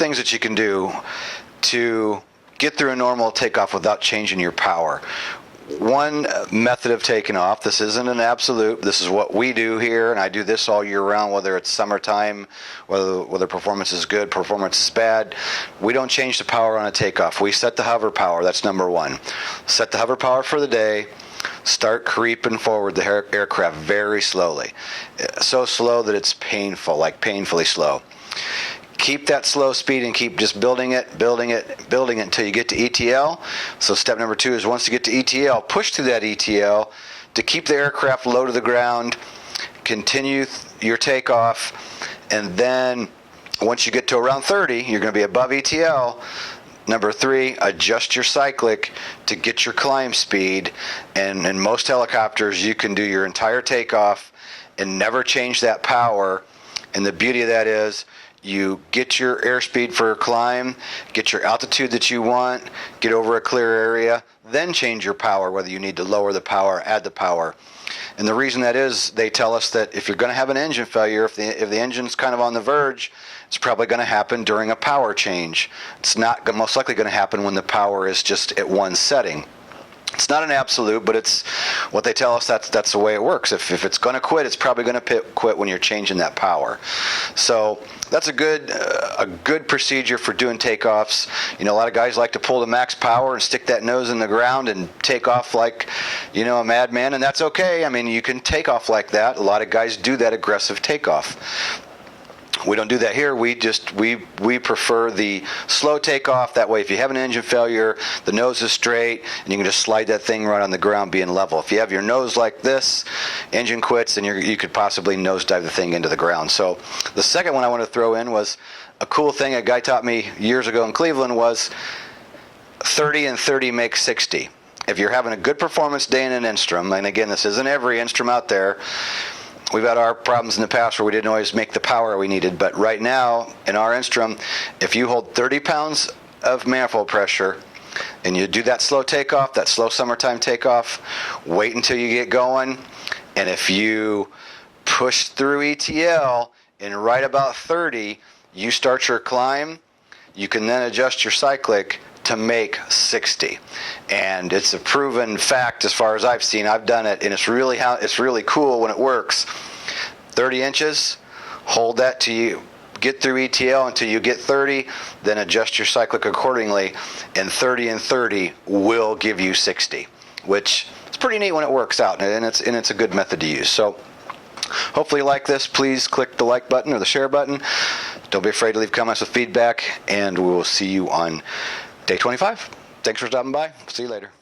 things that you can do to get through a normal takeoff without changing your power. One method of taking off, this isn't an absolute, this is what we do here, and I do this all year round, whether it's summertime, whether performance is good, performance is bad. We don't change the power on a takeoff. We set the hover power, that's number one. Set the hover power for the day, start creeping forward the aircraft very slowly. So slow that it's painful, like painfully slow. Keep that slow speed and keep just building it until you get to ETL. So step number two is once you get to ETL, push through that ETL to keep the aircraft low to the ground, continue your takeoff, and then once you get to around 30, you're going to be above ETL. Number three, adjust your cyclic to get your climb speed. And in most helicopters, you can do your entire takeoff and never change that power. And the beauty of that is you get your airspeed for a climb, get your altitude that you want, get over a clear area, then change your power, whether you need to lower the power, add the power. And the reason that is, they tell us that if you're going to have an engine failure, if the engine's kind of on the verge, it's probably going to happen during a power change. It's not most likely going to happen when the power is just at one setting. It's not an absolute, but it's what they tell us. That's the way it works. If it's going to quit, it's probably going to quit when you're changing that power. So that's a good procedure for doing takeoffs. You know, a lot of guys like to pull the max power and stick that nose in the ground and take off like, you know, a madman, and that's okay. I mean, you can take off like that. A lot of guys do that aggressive takeoff. We don't do that here. We prefer the slow takeoff. That way, if you have an engine failure, the nose is straight, and you can just slide that thing right on the ground being level. If you have your nose like this, engine quits, and you could possibly nosedive the thing into the ground. So the second one I want to throw in was a cool thing a guy taught me years ago in Cleveland was 30 and 30 make 60. If you're having a good performance day in an Enstrom, and again, this isn't every Enstrom out there, we've had our problems in the past where we didn't always make the power we needed, but right now in our Enstrom, if you hold 30 pounds of manifold pressure and you do that slow takeoff, that slow summertime takeoff, wait until you get going, and if you push through ETL and right about 30, you start your climb, you can then adjust your cyclic to make 60, and it's a proven fact as far as I've seen. I've done it, and it's really cool when it works. 30 inches, hold that till you get through ETL until you get 30, then adjust your cyclic accordingly, and 30 and 30 will give you 60, which is pretty neat when it works out, and it's a good method to use. So hopefully you like this. Please click the like button or the share button. Don't be afraid to leave comments with feedback, and we will see you on Day 25. Thanks for stopping by. See you later.